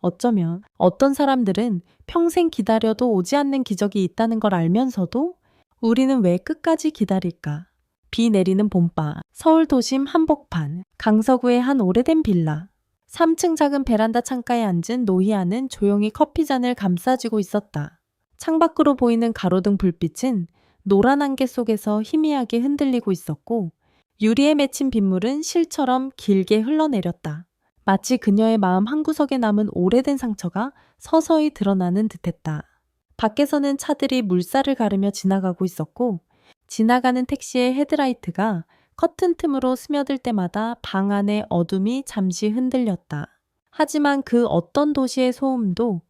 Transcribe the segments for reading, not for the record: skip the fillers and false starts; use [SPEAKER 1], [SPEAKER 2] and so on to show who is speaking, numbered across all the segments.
[SPEAKER 1] 어쩌면 어떤 사람들은 평생 기다려도 오지 않는 기적이 있다는 걸 알면서도 우리는 왜 끝까지 기다릴까? 비 내리는 봄밤, 서울 도심 한복판, 강서구의 한 오래된 빌라. 3층 작은 베란다 창가에 앉은 노희아는 조용히 커피잔을 감싸쥐고 있었다. 창밖으로 보이는 가로등 불빛은 노란 안개 속에서 희미하게 흔들리고 있었고 유리에 맺힌 빗물은 실처럼 길게 흘러내렸다. 마치 그녀의 마음 한구석에 남은 오래된 상처가 서서히 드러나는 듯했다. 밖에서는 차들이 물살을 가르며 지나가고 있었고 지나가는 택시의 헤드라이트가 커튼 틈으로 스며들 때마다 방 안의 어둠이 잠시 흔들렸다. 하지만 그 어떤 도시의 소음도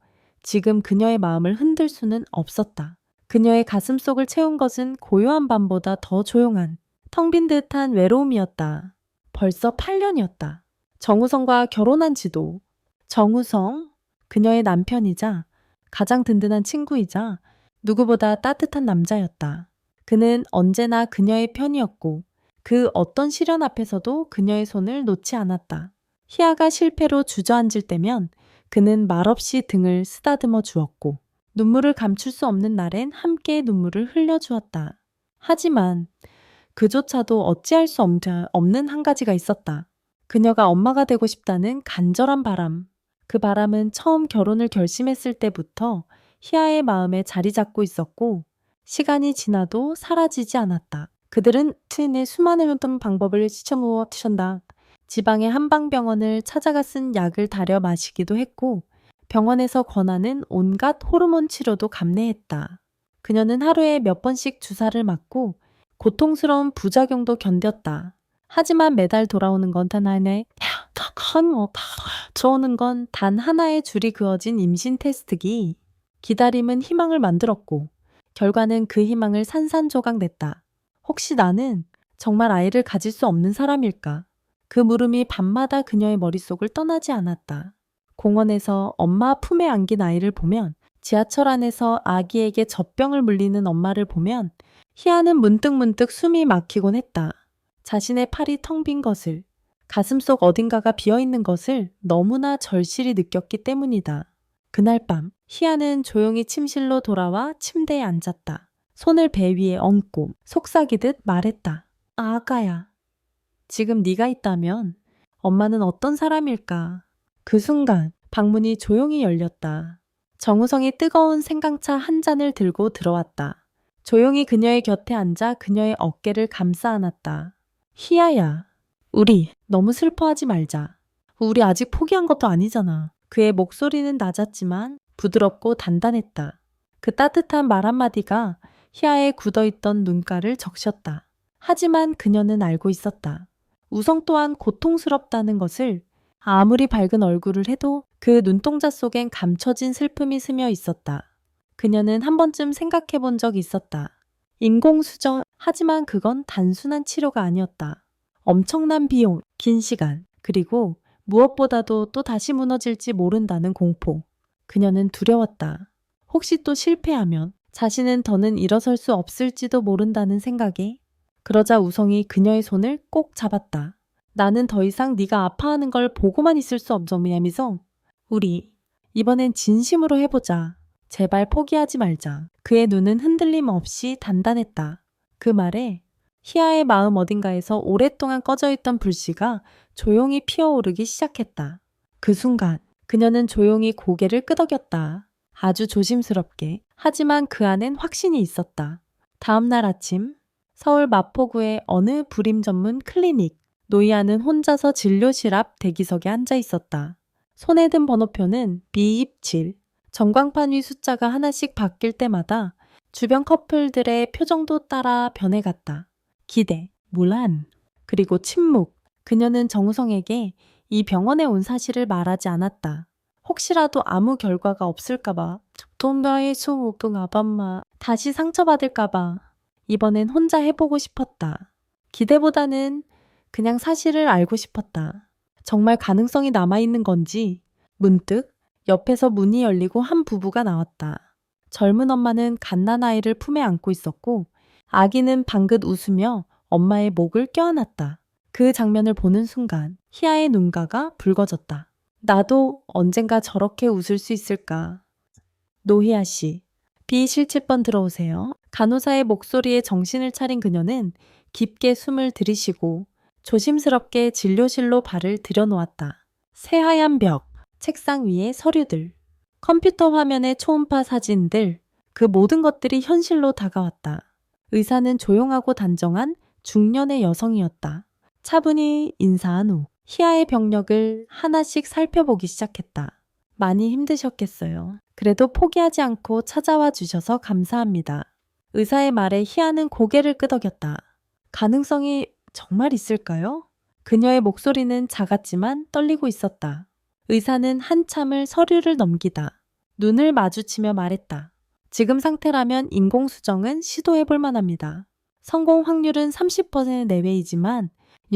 [SPEAKER 1] 지금 그녀의 마음을 흔들 수는 없었다. 그녀의 가슴 속을 채운 것은 고요한 밤보다 더 조용한 텅 빈 듯한 외로움이었다. 벌써 8년이었다. 정우성과 결혼한 지도. 정우성, 그녀의 남편이자 가장 든든한 친구이자 누구보다 따뜻한 남자였다. 그는 언제나 그녀의 편이었고 그 어떤 시련 앞에서도 그녀의 손을 놓지 않았다. 희아가 실패로 주저앉을 때면 그는 말없이 등을 쓰다듬어 주었고 눈물을 감출 수 없는 날엔 함께 눈물을 흘려주었다. 하지만 그조차도 어찌할 수 없는 한 가지가 있었다. 그녀가 엄마가 되고 싶다는 간절한 바람. 그 바람은 처음 결혼을 결심했을 때부터 희아의 마음에 자리 잡고 있었고 시간이 지나도 사라지지 않았다. 그들은 트윈의 수많은 방법을 시쳐무었다. 지방의 한방병원을 찾아가 쓴 약을 다려 마시기도 했고 병원에서 권하는 온갖 호르몬 치료도 감내했다. 그녀는 하루에 몇 번씩 주사를 맞고 고통스러운 부작용도 견뎠다. 하지만 매달 돌아오는 건 단 하나의 들어오는 건 단 하나의 줄이 그어진 임신 테스트기. 기다림은 희망을 만들었고 결과는 그 희망을 산산조각 냈다. 혹시 나는 정말 아이를 가질 수 없는 사람일까? 그 물음이 밤마다 그녀의 머릿속을 떠나지 않았다. 공원에서 엄마 품에 안긴 아이를 보면, 지하철 안에서 아기에게 젖병을 물리는 엄마를 보면 희아는 문득문득 숨이 막히곤 했다. 자신의 팔이 텅 빈 것을, 가슴속 어딘가가 비어있는 것을 너무나 절실히 느꼈기 때문이다. 그날 밤 희아는 조용히 침실로 돌아와 침대에 앉았다. 손을 배 위에 얹고 속삭이듯 말했다. 아가야, 지금 네가 있다면 엄마는 어떤 사람일까? 그 순간 방문이 조용히 열렸다. 정우성이 뜨거운 생강차 한 잔을 들고 들어왔다. 조용히 그녀의 곁에 앉아 그녀의 어깨를 감싸 안았다. 희아야, 우리 너무 슬퍼하지 말자. 우리 아직 포기한 것도 아니잖아. 그의 목소리는 낮았지만 부드럽고 단단했다. 그 따뜻한 말 한마디가 희아의 굳어있던 눈가를 적셨다. 하지만 그녀는 알고 있었다. 우성 또한 고통스럽다는 것을. 아무리 밝은 얼굴을 해도 그 눈동자 속엔 감춰진 슬픔이 스며 있었다. 그녀는 한 번쯤 생각해 본 적이 있었다. 인공수정, 하지만 그건 단순한 치료가 아니었다. 엄청난 비용, 긴 시간, 그리고 무엇보다도 또 다시 무너질지 모른다는 공포. 그녀는 두려웠다. 혹시 또 실패하면 자신은 더는 일어설 수 없을지도 모른다는 생각에. 그러자 우성이 그녀의 손을 꼭 잡았다. 나는 더 이상 네가 아파하는 걸 보고만 있을 수 없어, 미야미소. 우리 이번엔 진심으로 해보자. 제발 포기하지 말자. 그의 눈은 흔들림 없이 단단했다. 그 말에 희아의 마음 어딘가에서 오랫동안 꺼져있던 불씨가 조용히 피어오르기 시작했다. 그 순간 그녀는 조용히 고개를 끄덕였다. 아주 조심스럽게. 하지만 그 안엔 확신이 있었다. 다음 날 아침 서울 마포구의 어느 불임 전문 클리닉. 노희아는 혼자서 진료실 앞 대기석에 앉아 있었다. 손에 든 번호표는 B27. 전광판 위 숫자가 하나씩 바뀔 때마다 주변 커플들의 표정도 따라 변해갔다. 기대, 무란, 그리고 침묵. 그녀는 정우성에게 이 병원에 온 사실을 말하지 않았다. 혹시라도 아무 결과가 없을까봐, 돈바의 수목동아밤마 다시 상처받을까봐 이번엔 혼자 해보고 싶었다. 기대보다는 그냥 사실을 알고 싶었다. 정말 가능성이 남아있는 건지. 문득 옆에서 문이 열리고 한 부부가 나왔다. 젊은 엄마는 갓난아이를 품에 안고 있었고 아기는 방긋 웃으며 엄마의 목을 껴안았다. 그 장면을 보는 순간 희아의 눈가가 붉어졌다. 나도 언젠가 저렇게 웃을 수 있을까. 노희아 씨, B17번 들어오세요. 간호사의 목소리에 정신을 차린 그녀는 깊게 숨을 들이쉬고 조심스럽게 진료실로 발을 들여놓았다. 새하얀 벽, 책상 위에 서류들, 컴퓨터 화면의 초음파 사진들, 그 모든 것들이 현실로 다가왔다. 의사는 조용하고 단정한 중년의 여성이었다. 차분히 인사한 후 희아의 병력을 하나씩 살펴보기 시작했다. 많이 힘드셨겠어요. 그래도 포기하지 않고 찾아와 주셔서 감사합니다. 의사의 말에 희아는 고개를 끄덕였다. 가능성이 정말 있을까요? 그녀의 목소리는 작았지만 떨리고 있었다. 의사는 한참을 서류를 넘기다 눈을 마주치며 말했다. 지금 상태라면 인공수정은 시도해 볼 만합니다. 성공 확률은 30% 내외이지만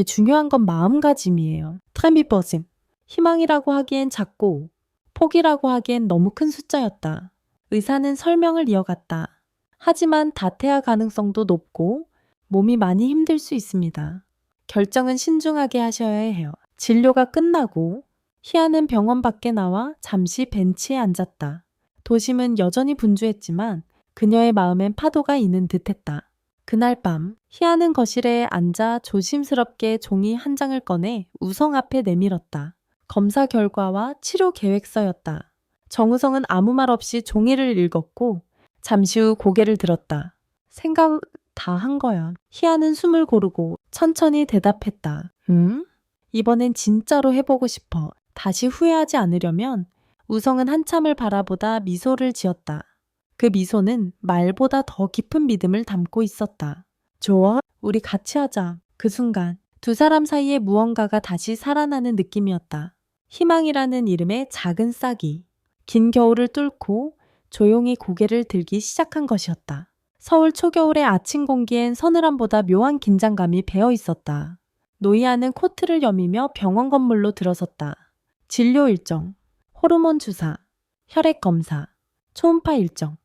[SPEAKER 1] 중요한 건 마음가짐이에요. 트레미버짐. 희망이라고 하기엔 작고 포기라고 하기엔 너무 큰 숫자였다. 의사는 설명을 이어갔다. 하지만 다태아 가능성도 높고 몸이 많이 힘들 수 있습니다. 결정은 신중하게 하셔야 해요. 진료가 끝나고 희아는 병원 밖에 나와 잠시 벤치에 앉았다. 도심은 여전히 분주했지만 그녀의 마음엔 파도가 이는 듯했다. 그날 밤 희아는 거실에 앉아 조심스럽게 종이 한 장을 꺼내 우성 앞에 내밀었다. 검사 결과와 치료 계획서였다. 정우성은 아무 말 없이 종이를 읽었고 잠시 후 고개를 들었다. 생각 다 한 거야. 희아는 숨을 고르고 천천히 대답했다. 이번엔 진짜로 해보고 싶어. 다시 후회하지 않으려면 우성은 한참을 바라보다 미소를 지었다. 그 미소는 말보다 더 깊은 믿음을 담고 있었다. 좋아, 우리 같이 하자. 그 순간 두 사람 사이에 무언가가 다시 살아나는 느낌이었다. 희망이라는 이름의 작은 싹이 긴 겨울을 뚫고 조용히 고개를 들기 시작한 것이었다. 서울 초겨울의 아침 공기엔 서늘함보다 묘한 긴장감이 배어 있었다. 노이아는 코트를 여미며 병원 건물로 들어섰다. 진료 일정, 호르몬 주사, 혈액 검사, 초음파 일정.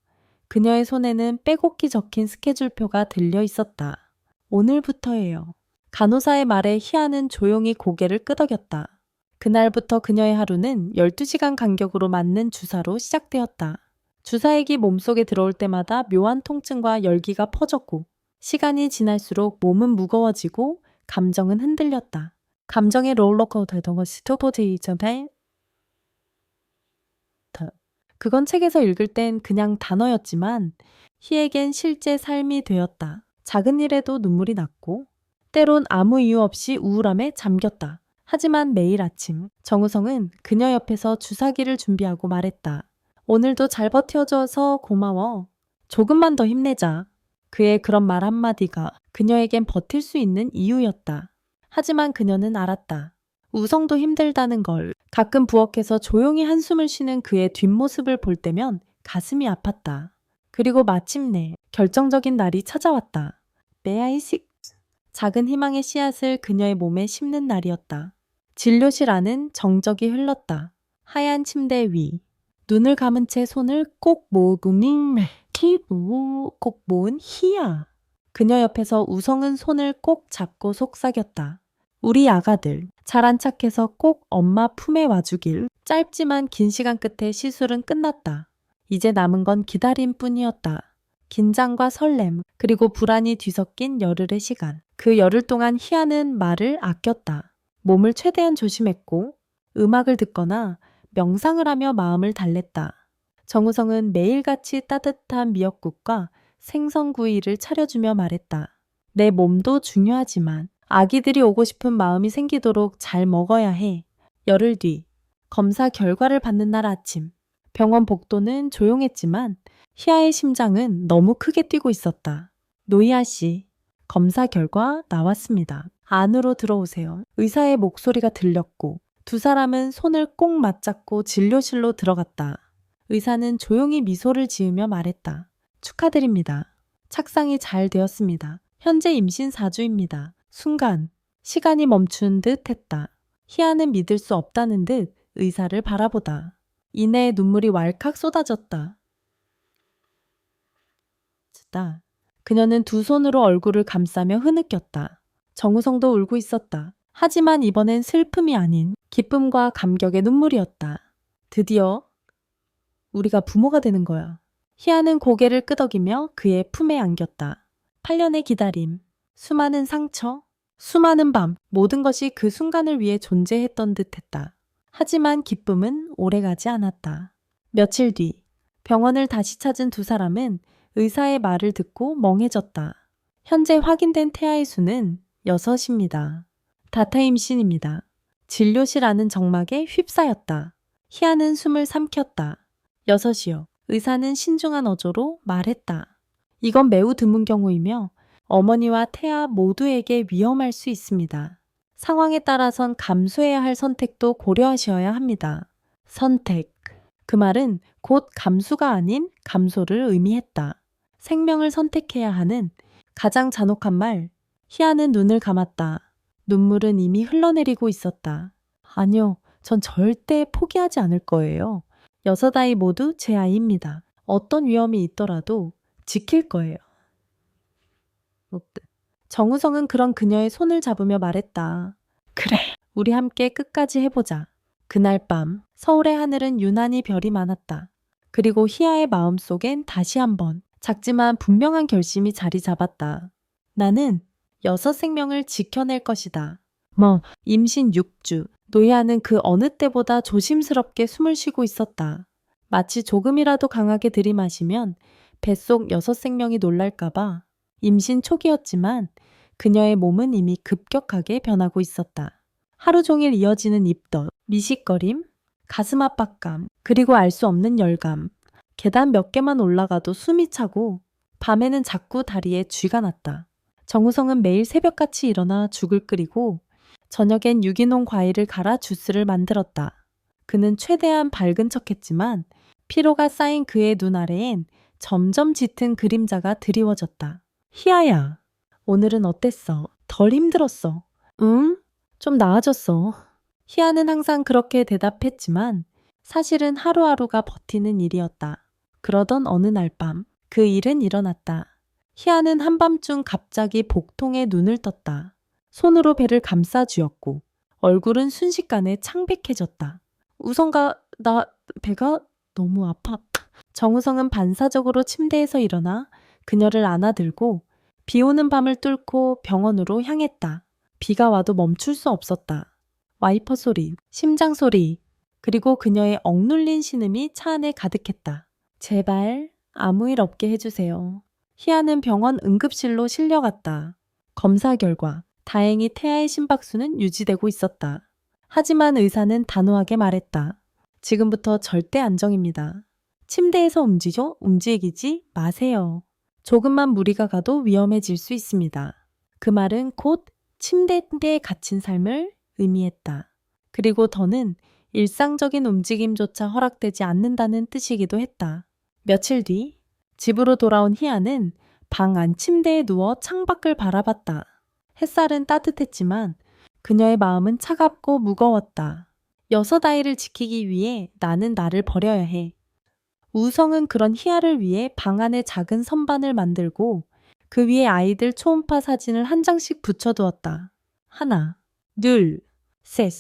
[SPEAKER 1] 그녀의 손에는 빼곡히 적힌 스케줄표가 들려 있었다. 오늘부터예요. 간호사의 말에 희아는 조용히 고개를 끄덕였다. 그날부터 그녀의 하루는 12시간 간격으로 맞는 주사로 시작되었다. 주사액이 몸속에 들어올 때마다 묘한 통증과 열기가 퍼졌고 시간이 지날수록 몸은 무거워지고 감정은 흔들렸다. 감정의 롤러코스터 되던 것이 토포지점에 그건 책에서 읽을 땐 그냥 단어였지만 희에겐 실제 삶이 되었다. 작은 일에도 눈물이 났고 때론 아무 이유 없이 우울함에 잠겼다. 하지만 매일 아침 정우성은 그녀 옆에서 주사기를 준비하고 말했다. 오늘도 잘 버텨줘서 고마워. 조금만 더 힘내자. 그의 그런 말 한마디가 그녀에겐 버틸 수 있는 이유였다. 하지만 그녀는 알았다. 우성도 힘들다는 걸. 가끔 부엌에서 조용히 한숨을 쉬는 그의 뒷모습을 볼 때면 가슴이 아팠다. 그리고 마침내 결정적인 날이 찾아왔다. 메아이식 작은 희망의 씨앗을 그녀의 몸에 심는 날이었다. 진료실 안은 정적이 흘렀다. 하얀 침대 위. 눈을 감은 채 손을 꼭 모은 희야. 그녀 옆에서 우성은 손을 꼭 잡고 속삭였다. 우리 아가들 잘 안착해서 꼭 엄마 품에 와주길. 짧지만 긴 시간 끝에 시술은 끝났다. 이제 남은 건 기다림뿐이었다. 긴장과 설렘 그리고 불안이 뒤섞인 열흘의 시간. 그 열흘 동안 희아는 말을 아꼈다. 몸을 최대한 조심했고 음악을 듣거나 명상을 하며 마음을 달랬다. 정우성은 매일같이 따뜻한 미역국과 생선구이를 차려주며 말했다. 내 몸도 중요하지만 아기들이 오고 싶은 마음이 생기도록 잘 먹어야 해. 열흘 뒤 검사 결과를 받는 날 아침 병원 복도는 조용했지만 희아의 심장은 너무 크게 뛰고 있었다. 노희아 씨, 검사 결과 나왔습니다. 안으로 들어오세요. 의사의 목소리가 들렸고 두 사람은 손을 꼭 맞잡고 진료실로 들어갔다. 의사는 조용히 미소를 지으며 말했다. 축하드립니다. 착상이 잘 되었습니다. 현재 임신 4주입니다. 순간 시간이 멈춘 듯 했다. 희아는 믿을 수 없다는 듯 의사를 바라보다. 이내 눈물이 왈칵 쏟아졌다. 그녀는 두 손으로 얼굴을 감싸며 흐느꼈다. 정우성도 울고 있었다. 하지만 이번엔 슬픔이 아닌 기쁨과 감격의 눈물이었다. 드디어 우리가 부모가 되는 거야. 희아는 고개를 끄덕이며 그의 품에 안겼다. 8년의 기다림, 수많은 상처, 수많은 밤, 모든 것이 그 순간을 위해 존재했던 듯했다. 하지만 기쁨은 오래가지 않았다. 며칠 뒤, 병원을 다시 찾은 두 사람은 의사의 말을 듣고 멍해졌다. 현재 확인된 태아의 수는 6입니다. 다타 임신입니다. 진료실 안은 정막에 휩싸였다. 희아는 숨을 삼켰다. 6이요. 의사는 신중한 어조로 말했다. 이건 매우 드문 경우이며 어머니와 태아 모두에게 위험할 수 있습니다. 상황에 따라선 감수해야 할 선택도 고려하셔야 합니다. 선택. 그 말은 곧 감수가 아닌 감소를 의미했다. 생명을 선택해야 하는 가장 잔혹한 말. 희아는 눈을 감았다. 눈물은 이미 흘러내리고 있었다. 아니요, 전 절대 포기하지 않을 거예요. 6아이 모두 제 아이입니다. 어떤 위험이 있더라도 지킬 거예요. 정우성은 그런 그녀의 손을 잡으며 말했다. 그래, 우리 함께 끝까지 해보자. 그날 밤 서울의 하늘은 유난히 별이 많았다. 그리고 희아의 마음속엔 다시 한번 작지만 분명한 결심이 자리 잡았다. 나는 6생명을 지켜낼 것이다. 임신 6주. 노예아는 그 어느 때보다 조심스럽게 숨을 쉬고 있었다. 마치 조금이라도 강하게 들이마시면 뱃속 6생명이 놀랄까봐. 임신 초기였지만 그녀의 몸은 이미 급격하게 변하고 있었다. 하루 종일 이어지는 입덧, 미식거림, 가슴 압박감, 그리고 알 수 없는 열감. 계단 몇 개만 올라가도 숨이 차고 밤에는 자꾸 다리에 쥐가 났다. 정우성은 매일 새벽같이 일어나 죽을 끓이고 저녁엔 유기농 과일을 갈아 주스를 만들었다. 그는 최대한 밝은 척했지만 피로가 쌓인 그의 눈 아래엔 점점 짙은 그림자가 드리워졌다. 희아야, 오늘은 어땠어? 덜 힘들었어? 응? 좀 나아졌어. 희아는 항상 그렇게 대답했지만 사실은 하루하루가 버티는 일이었다. 그러던 어느 날 밤, 그 일은 일어났다. 희아는 한밤중 갑자기 복통에 눈을 떴다. 손으로 배를 감싸 쥐었고 얼굴은 순식간에 창백해졌다. 우성가, 나 배가 너무 아파. 정우성은 반사적으로 침대에서 일어나 그녀를 안아들고 비 오는 밤을 뚫고 병원으로 향했다. 비가 와도 멈출 수 없었다. 와이퍼 소리, 심장 소리, 그리고 그녀의 억눌린 신음이 차 안에 가득했다. 제발 아무 일 없게 해주세요. 희아는 병원 응급실로 실려갔다. 검사 결과 다행히 태아의 심박수는 유지되고 있었다. 하지만 의사는 단호하게 말했다. 지금부터 절대 안정입니다. 침대에서 움직이지 마세요. 조금만 무리가 가도 위험해질 수 있습니다. 그 말은 곧 침대에 갇힌 삶을 의미했다. 그리고 더는 일상적인 움직임조차 허락되지 않는다는 뜻이기도 했다. 며칠 뒤 집으로 돌아온 희아는 방 안 침대에 누워 창밖을 바라봤다. 햇살은 따뜻했지만 그녀의 마음은 차갑고 무거웠다. 6아이를 지키기 위해 나는 나를 버려야 해. 우성은 그런 희아를 위해 방 안에 작은 선반을 만들고 그 위에 아이들 초음파 사진을 한 장씩 붙여두었다. 하나, 둘, 셋,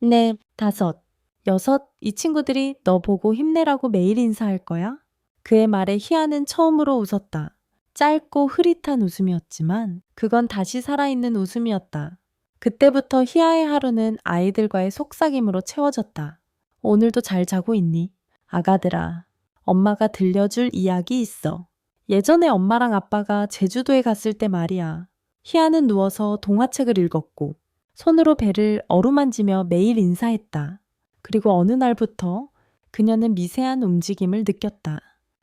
[SPEAKER 1] 넷, 다섯, 6. 이 친구들이 너 보고 힘내라고 매일 인사할 거야? 그의 말에 희아는 처음으로 웃었다. 짧고 흐릿한 웃음이었지만 그건 다시 살아있는 웃음이었다. 그때부터 희아의 하루는 아이들과의 속삭임으로 채워졌다. 오늘도 잘 자고 있니? 아가들아, 엄마가 들려줄 이야기 있어. 예전에 엄마랑 아빠가 제주도에 갔을 때 말이야. 희아는 누워서 동화책을 읽었고 손으로 배를 어루만지며 매일 인사했다. 그리고 어느 날부터 그녀는 미세한 움직임을 느꼈다.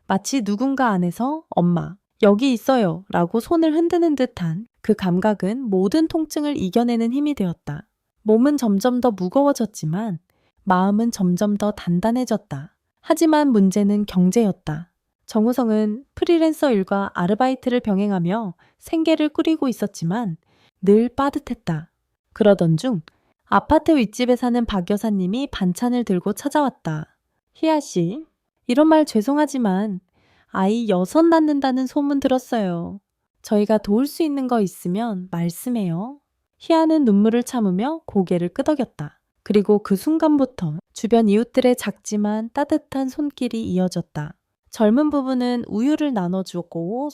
[SPEAKER 1] 마치 누군가 안에서 엄마, 여기 있어요 라고 손을 흔드는 듯한 그 감각은 모든 통증을 이겨내는 힘이 되었다. 몸은 점점 더 무거워졌지만 마음은 점점 더 단단해졌다. 하지만 문제는 경제였다. 정우성은 프리랜서 일과 아르바이트를 병행하며 생계를 꾸리고 있었지만 늘 빠듯했다. 그러던 중 아파트 윗집에 사는 박 여사님이 반찬을 들고 찾아왔다. 희아 씨, 이런 말 죄송하지만 아이 6 낳는다는 소문 들었어요. 저희가 도울 수 있는 거 있으면 말씀해요. 희아는 눈물을 참으며 고개를 끄덕였다. 그리고 그 순간부터 주변 이웃들의 작지만 따뜻한 손길이 이어졌다. 젊은 부부는 우유를 나눠주었고,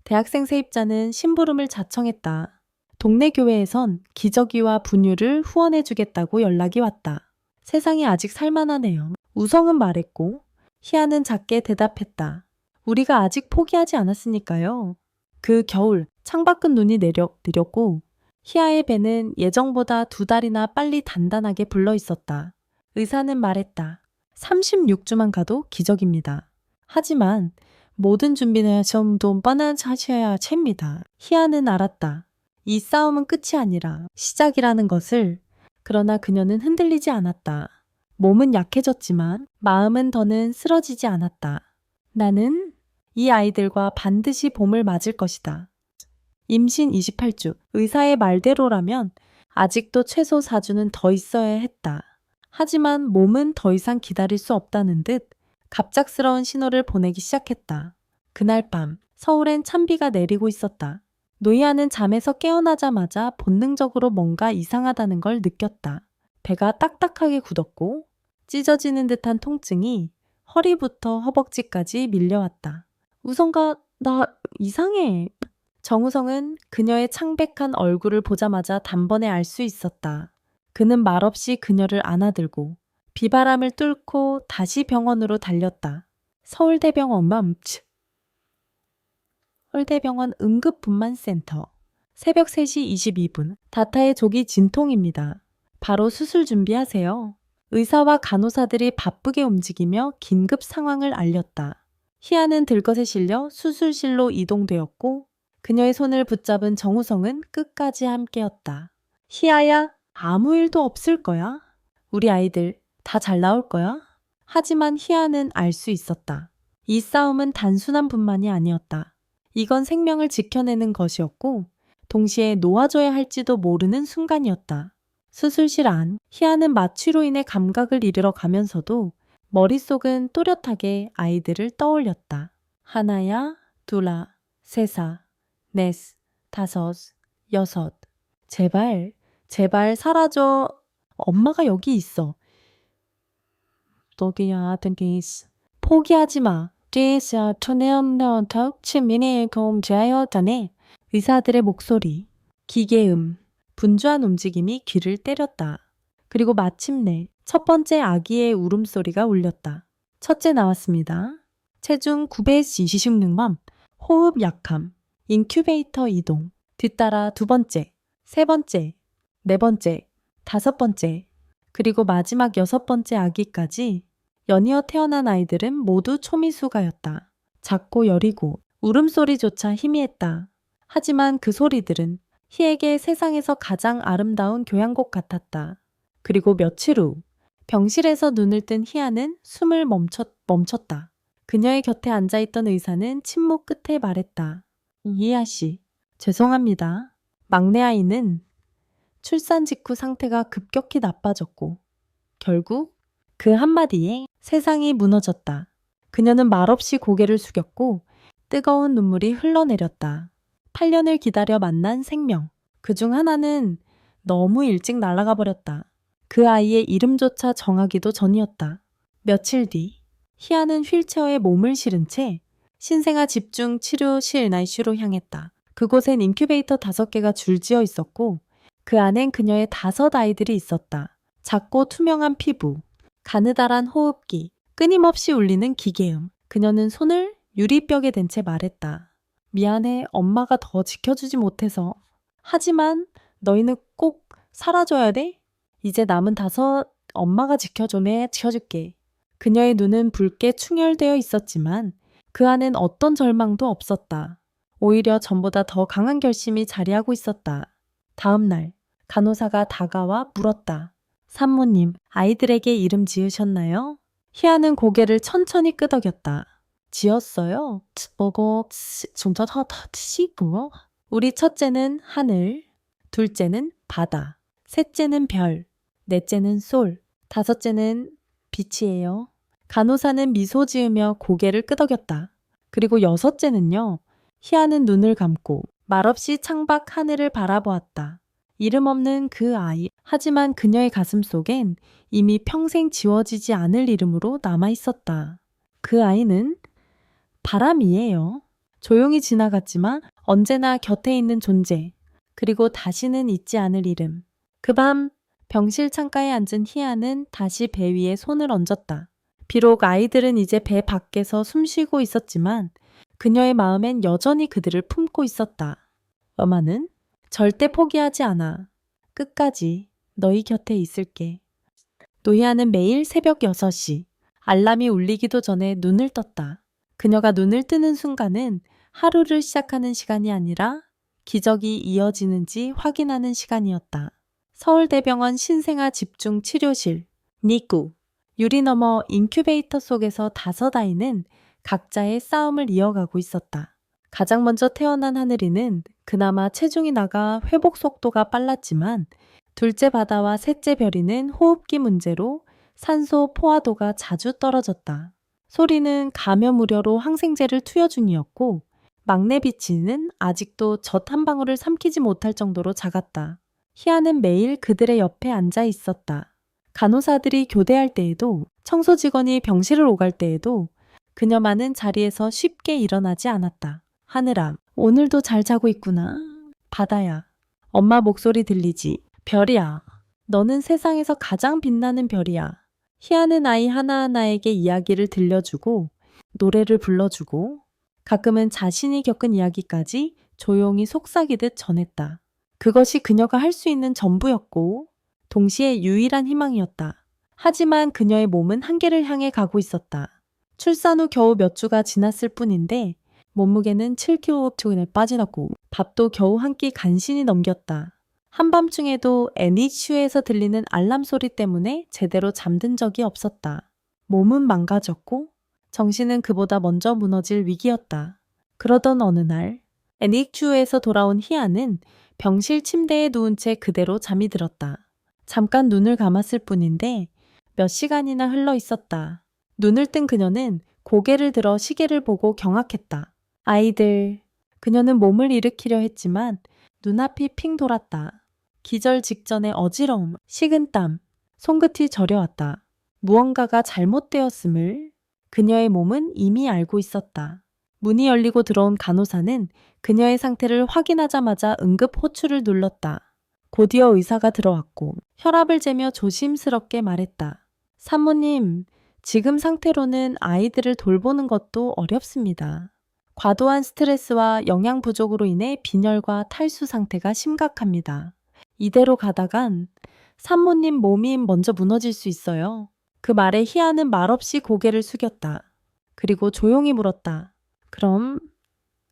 [SPEAKER 1] 대학생 세입자는 심부름을 자청했다. 동네 교회에선 기저귀와 분유를 후원해주겠다고 연락이 왔다. 세상이 아직 살만하네요. 우성은 말했고, 희아는 작게 대답했다. 우리가 아직 포기하지 않았으니까요. 그 겨울 창밖은 눈이 내렸고 희아의 배는 예정보다 2달이나 빨리 단단하게 불러 있었다. 의사는 말했다. 36주만 가도 기적입니다. 하지만 모든 준비는 좀더 뻔하셔야 챕니다. 희아는 알았다. 이 싸움은 끝이 아니라 시작이라는 것을. 그러나 그녀는 흔들리지 않았다. 몸은 약해졌지만 마음은 더는 쓰러지지 않았다. 나는 이 아이들과 반드시 봄을 맞을 것이다. 임신 28주. 의사의 말대로라면 아직도 최소 4주는 더 있어야 했다. 하지만 몸은 더 이상 기다릴 수 없다는 듯 갑작스러운 신호를 보내기 시작했다. 그날 밤 서울엔 찬비가 내리고 있었다. 노이아는 잠에서 깨어나자마자 본능적으로 뭔가 이상하다는 걸 느꼈다. 배가 딱딱하게 굳었고 찢어지는 듯한 통증이 허리부터 허벅지까지 밀려왔다. 우성가, 나 이상해. 정우성은 그녀의 창백한 얼굴을 보자마자 단번에 알 수 있었다. 그는 말없이 그녀를 안아들고 비바람을 뚫고 다시 병원으로 달렸다. 서울대병원 응급분만센터. 새벽 3시 22분. 다타의 조기 진통입니다. 바로 수술 준비하세요. 의사와 간호사들이 바쁘게 움직이며 긴급 상황을 알렸다. 희아는 들것에 실려 수술실로 이동되었고 그녀의 손을 붙잡은 정우성은 끝까지 함께였다. 희아야, 아무 일도 없을 거야. 우리 아이들 다 잘 나올 거야. 하지만 희아는 알 수 있었다. 이 싸움은 단순한 분만이 아니었다. 이건 생명을 지켜내는 것이었고 동시에 놓아줘야 할지도 모르는 순간이었다. 수술실 안, 희아는 마취로 인해 감각을 잃어 가면서도 머릿속은 또렷하게 아이들을 떠올렸다. 하나야, 둘아, 셋아, 넷, 다섯, 여섯. 제발 사라져. 엄마가 여기 있어. 너기야, 든기스. 포기하지 마. 의사들의 목소리, 기계음, 분주한 움직임이 귀를 때렸다. 그리고 마침내 첫 번째 아기의 울음소리가 울렸다. 첫째 나왔습니다. 체중 926만, 호흡 약함, 인큐베이터 이동, 뒤따라 두 번째, 세 번째, 네 번째, 다섯 번째, 그리고 마지막 여섯 번째 아기까지 연이어 태어난 아이들은 모두 초미수가였다. 작고 여리고 울음소리조차 희미했다. 하지만 그 소리들은 희에게 세상에서 가장 아름다운 교향곡 같았다. 그리고 며칠 후 병실에서 눈을 뜬 희아는 숨을 멈췄다. 그녀의 곁에 앉아있던 의사는 침묵 끝에 말했다. 이희아 씨, 죄송합니다. 막내 아이는 출산 직후 상태가 급격히 나빠졌고 결국 그 한마디에 세상이 무너졌다. 그녀는 말없이 고개를 숙였고 뜨거운 눈물이 흘러내렸다. 8년을 기다려 만난 생명. 그중 하나는 너무 일찍 날아가 버렸다. 그 아이의 이름조차 정하기도 전이었다. 며칠 뒤 희아는 휠체어에 몸을 실은 채 신생아 집중 치료실 NICU로 향했다. 그곳엔 인큐베이터 5개가 줄지어 있었고 그 안엔 그녀의 5 아이들이 있었다. 작고 투명한 피부, 가느다란 호흡기, 끊임없이 울리는 기계음. 그녀는 손을 유리벽에 댄 채 말했다. 미안해, 엄마가 더 지켜주지 못해서. 하지만 너희는 꼭 사라져야 돼? 이제 남은 5 엄마가 지켜줄게. 그녀의 눈은 붉게 충혈되어 있었지만 그 안엔 어떤 절망도 없었다. 오히려 전보다 더 강한 결심이 자리하고 있었다. 다음 날 간호사가 다가와 물었다. 산모님, 아이들에게 이름 지으셨나요? 희아는 고개를 천천히 끄덕였다. 지었어요? 우리 첫째는 하늘, 둘째는 바다, 셋째는 별, 넷째는 솔, 5째는 빛이에요. 간호사는 미소 지으며 고개를 끄덕였다. 그리고 6째는요. 희아는 눈을 감고 말없이 창밖 하늘을 바라보았다. 이름 없는 그 아이. 하지만 그녀의 가슴 속엔 이미 평생 지워지지 않을 이름으로 남아 있었다. 그 아이는 바람이에요. 조용히 지나갔지만 언제나 곁에 있는 존재. 그리고 다시는 잊지 않을 이름. 그 밤 병실 창가에 앉은 희아는 다시 배 위에 손을 얹었다. 비록 아이들은 이제 배 밖에서 숨쉬고 있었지만 그녀의 마음엔 여전히 그들을 품고 있었다. 엄마는 절대 포기하지 않아. 끝까지 너희 곁에 있을게. 노희아는 매일 새벽 6시 알람이 울리기도 전에 눈을 떴다. 그녀가 눈을 뜨는 순간은 하루를 시작하는 시간이 아니라 기적이 이어지는지 확인하는 시간이었다. 서울대병원 신생아 집중치료실 니꾸. 유리 너머 인큐베이터 속에서 5아이는 각자의 싸움을 이어가고 있었다. 가장 먼저 태어난 하늘이는 그나마 체중이 나가 회복 속도가 빨랐지만 둘째 바다와 셋째 별이는 호흡기 문제로 산소 포화도가 자주 떨어졌다. 소리는 감염 우려로 항생제를 투여 중이었고 막내 비치는 아직도 젖 한 방울을 삼키지 못할 정도로 작았다. 희아는 매일 그들의 옆에 앉아 있었다. 간호사들이 교대할 때에도 청소 직원이 병실을 오갈 때에도 그녀만은 자리에서 쉽게 일어나지 않았다. 하늘아, 오늘도 잘 자고 있구나. 바다야, 엄마 목소리 들리지? 별이야, 너는 세상에서 가장 빛나는 별이야. 희아는 아이 하나하나에게 이야기를 들려주고 노래를 불러주고 가끔은 자신이 겪은 이야기까지 조용히 속삭이듯 전했다. 그것이 그녀가 할 수 있는 전부였고 동시에 유일한 희망이었다. 하지만 그녀의 몸은 한계를 향해 가고 있었다. 출산 후 겨우 몇 주가 지났을 뿐인데 몸무게는 7kg 빠지었고 밥도 겨우 한 끼 간신히 넘겼다. 한밤중에도 NHU에서 들리는 알람 소리 때문에 제대로 잠든 적이 없었다. 몸은 망가졌고 정신은 그보다 먼저 무너질 위기였다. 그러던 어느 날 NHU에서 돌아온 희아는 병실 침대에 누운 채 그대로 잠이 들었다. 잠깐 눈을 감았을 뿐인데 몇 시간이나 흘러 있었다. 눈을 뜬 그녀는 고개를 들어 시계를 보고 경악했다. 아이들, 그녀는 몸을 일으키려 했지만 눈앞이 핑 돌았다. 기절 직전의 어지러움, 식은땀, 손끝이 저려왔다. 무언가가 잘못되었음을 그녀의 몸은 이미 알고 있었다. 문이 열리고 들어온 간호사는 그녀의 상태를 확인하자마자 응급 호출을 눌렀다. 곧이어 의사가 들어왔고 혈압을 재며 조심스럽게 말했다. 산모님, 지금 상태로는 아이들을 돌보는 것도 어렵습니다. 과도한 스트레스와 영양 부족으로 인해 빈혈과 탈수 상태가 심각합니다. 이대로 가다간 산모님 몸이 먼저 무너질 수 있어요. 그 말에 희아는 말없이 고개를 숙였다. 그리고 조용히 물었다. 그럼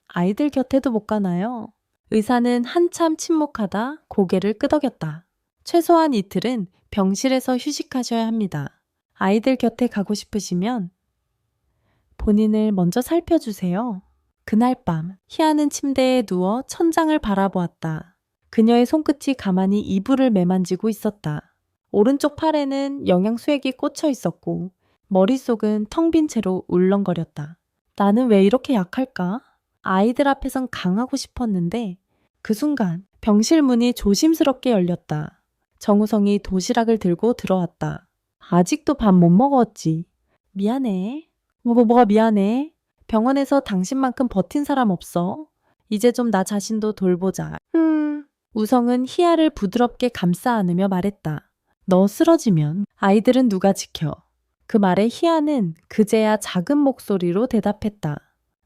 [SPEAKER 1] 아이들 곁에도 못 가나요? 의사는 한참 침묵하다 고개를 끄덕였다. 최소한 이틀은 병실에서 휴식하셔야 합니다. 아이들 곁에 가고 싶으시면 본인을 먼저 살펴주세요. 그날 밤 희아는 침대에 누워 천장을 바라보았다. 그녀의 손끝이 가만히 이불을 매만지고 있었다. 오른쪽 팔에는 영양수액이 꽂혀 있었고 머릿속은 텅 빈 채로 울렁거렸다. 나는 왜 이렇게 약할까? 아이들 앞에선 강하고 싶었는데 그 순간 병실 문이 조심스럽게 열렸다. 정우성이 도시락을 들고 들어왔다. 아직도 밥 못 먹었지. 미안해. 뭐가 미안해? 병원에서 당신만큼 버틴 사람 없어. 이제 좀 나 자신도 돌보자. 우성은 희아를 부드럽게 감싸 안으며 말했다. 너 쓰러지면 아이들은 누가 지켜? 그 말에 희아는 그제야 작은 목소리로 대답했다.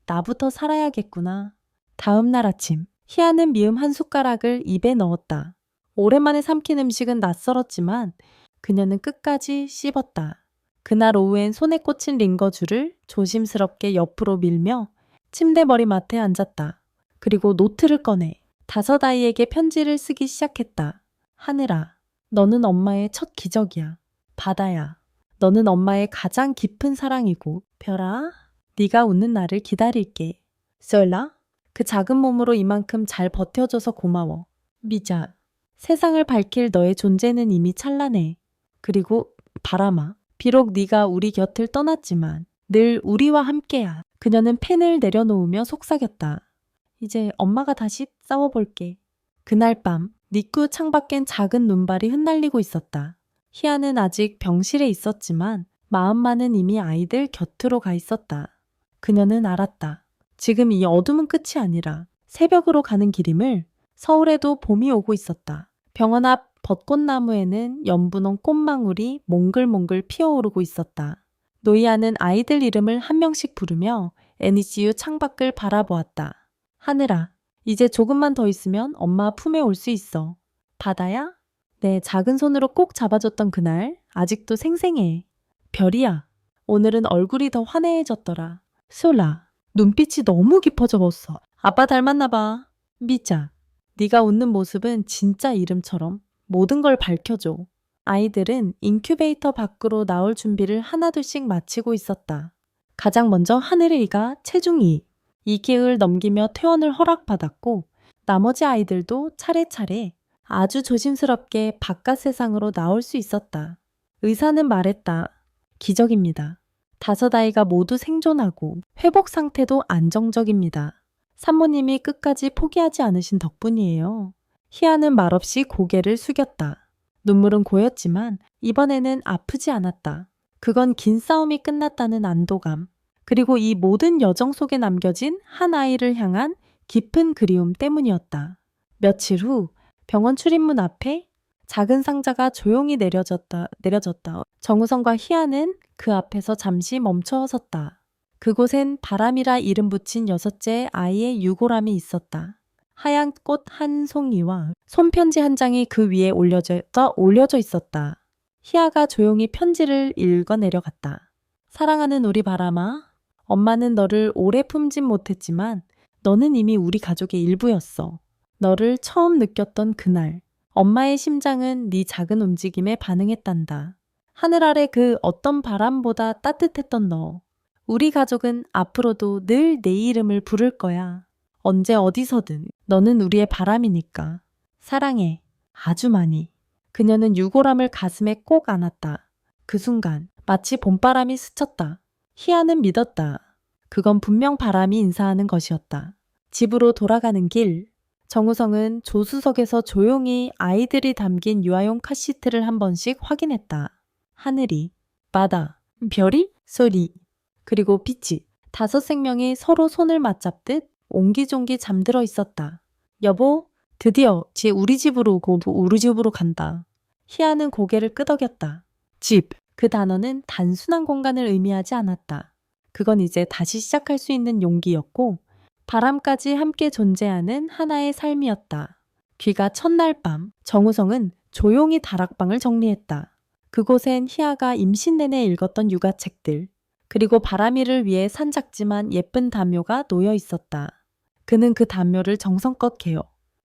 [SPEAKER 1] 나부터 살아야겠구나. 다음 날 아침 희아는 미음 한 숟가락을 입에 넣었다. 오랜만에 삼킨 음식은 낯설었지만 그녀는 끝까지 씹었다. 그날 오후엔 손에 꽂힌 링거줄을 조심스럽게 옆으로 밀며 침대 머리맡에 앉았다. 그리고 노트를 꺼내 5아이에게 편지를 쓰기 시작했다. 하늘아, 너는 엄마의 첫 기적이야. 바다야, 너는 엄마의 가장 깊은 사랑이고 별아, 네가 웃는 날을 기다릴게. 솔라, 그 작은 몸으로 이만큼 잘 버텨줘서 고마워. 미자, 세상을 밝힐 너의 존재는 이미 찬란해. 그리고 바람아, 비록 네가 우리 곁을 떠났지만 늘 우리와 함께야. 그녀는 펜을 내려놓으며 속삭였다. 이제 엄마가 다시 싸워볼게. 그날 밤 니꾸 창밖엔 작은 눈발이 흩날리고 있었다. 희아는 아직 병실에 있었지만 마음만은 이미 아이들 곁으로 가 있었다. 그녀는 알았다. 지금 이 어둠은 끝이 아니라 새벽으로 가는 길임을. 서울에도 봄이 오고 있었다. 병원 앞 벚꽃나무에는 연분홍 꽃망울이 몽글몽글 피어오르고 있었다. 노이아는 아이들 이름을 한 명씩 부르며 NECU 창밖을 바라보았다. 하늘아, 이제 조금만 더 있으면 엄마 품에 올 수 있어. 바다야? 내 작은 손으로 꼭 잡아줬던 그날 아직도 생생해. 별이야. 오늘은 얼굴이 더 환해졌더라. 솔라, 눈빛이 너무 깊어져버렸어. 아빠 닮았나 봐. 미자, 네가 웃는 모습은 진짜 이름처럼 모든 걸 밝혀줘. 아이들은 인큐베이터 밖으로 나올 준비를 하나둘씩 마치고 있었다. 가장 먼저 하늘이가 체중 2kg을 넘기며 퇴원을 허락받았고 나머지 아이들도 차례차례 아주 조심스럽게 바깥 세상으로 나올 수 있었다. 의사는 말했다. 기적입니다. 5 아이가 모두 생존하고 회복 상태도 안정적입니다. 산모님이 끝까지 포기하지 않으신 덕분이에요. 희아는 말없이 고개를 숙였다. 눈물은 고였지만 이번에는 아프지 않았다. 그건 긴 싸움이 끝났다는 안도감, 그리고 이 모든 여정 속에 남겨진 한 아이를 향한 깊은 그리움 때문이었다. 며칠 후 병원 출입문 앞에 작은 상자가 조용히 내려졌다. 정우성과 희아는 그 앞에서 잠시 멈춰섰다. 그곳엔 바람이라 이름 붙인 6째 아이의 유골함이 있었다. 하얀 꽃 한 송이와 손편지 한 장이 그 위에 올려져 있었다. 희아가 조용히 편지를 읽어 내려갔다. 사랑하는 우리 바람아, 엄마는 너를 오래 품진 못했지만 너는 이미 우리 가족의 일부였어. 너를 처음 느꼈던 그날, 엄마의 심장은 네 작은 움직임에 반응했단다. 하늘 아래 그 어떤 바람보다 따뜻했던 너. 우리 가족은 앞으로도 늘 내 이름을 부를 거야. 언제 어디서든 너는 우리의 바람이니까. 사랑해. 아주 많이. 그녀는 유골함을 가슴에 꼭 안았다. 그 순간 마치 봄바람이 스쳤다. 희아는 믿었다. 그건 분명 바람이 인사하는 것이었다. 집으로 돌아가는 길, 정우성은 조수석에서 조용히 아이들이 담긴 유아용 카시트를 한 번씩 확인했다. 하늘이, 바다, 별이, 소리, 그리고 빛이 5 생명이 서로 손을 맞잡듯 옹기종기 잠들어 있었다. 여보, 드디어 우리 집으로 간다. 희아는 고개를 끄덕였다. 집, 그 단어는 단순한 공간을 의미하지 않았다. 그건 이제 다시 시작할 수 있는 용기였고 바람까지 함께 존재하는 하나의 삶이었다. 귀가 첫날 밤, 정우성은 조용히 다락방을 정리했다. 그곳엔 희아가 임신 내내 읽었던 육아책들, 그리고 바람이를 위해 산 작지만 예쁜 담요가 놓여 있었다. 그는 그 담요를 정성껏 개어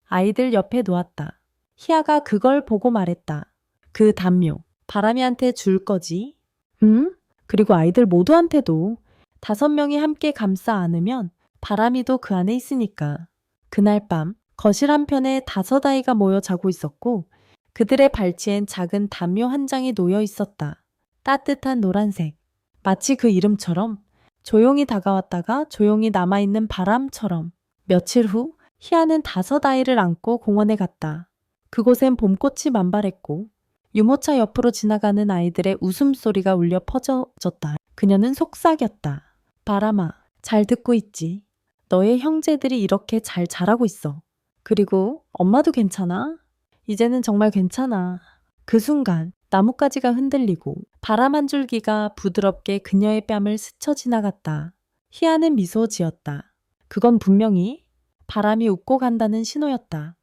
[SPEAKER 1] 아이들 옆에 놓았다. 희아가 그걸 보고 말했다. 그 담요, 바람이한테 줄 거지? 응? 그리고 아이들 모두한테도. 5명이 함께 감싸 안으면 바람이도 그 안에 있으니까. 그날 밤 거실 한편에 5 아이가 모여 자고 있었고 그들의 발치엔 작은 담요 한 장이 놓여 있었다. 따뜻한 노란색. 마치 그 이름처럼 조용히 다가왔다가 조용히 남아있는 바람처럼. 며칠 후 희아는 5 아이를 안고 공원에 갔다. 그곳엔 봄꽃이 만발했고 유모차 옆으로 지나가는 아이들의 웃음소리가 울려 퍼져졌다. 그녀는 속삭였다. 바람아, 잘 듣고 있지? 너의 형제들이 이렇게 잘 자라고 있어. 그리고 엄마도 괜찮아? 이제는 정말 괜찮아. 그 순간 나뭇가지가 흔들리고 바람 한 줄기가 부드럽게 그녀의 뺨을 스쳐 지나갔다. 희아는 미소 지었다. 그건 분명히 바람이 웃고 간다는 신호였다.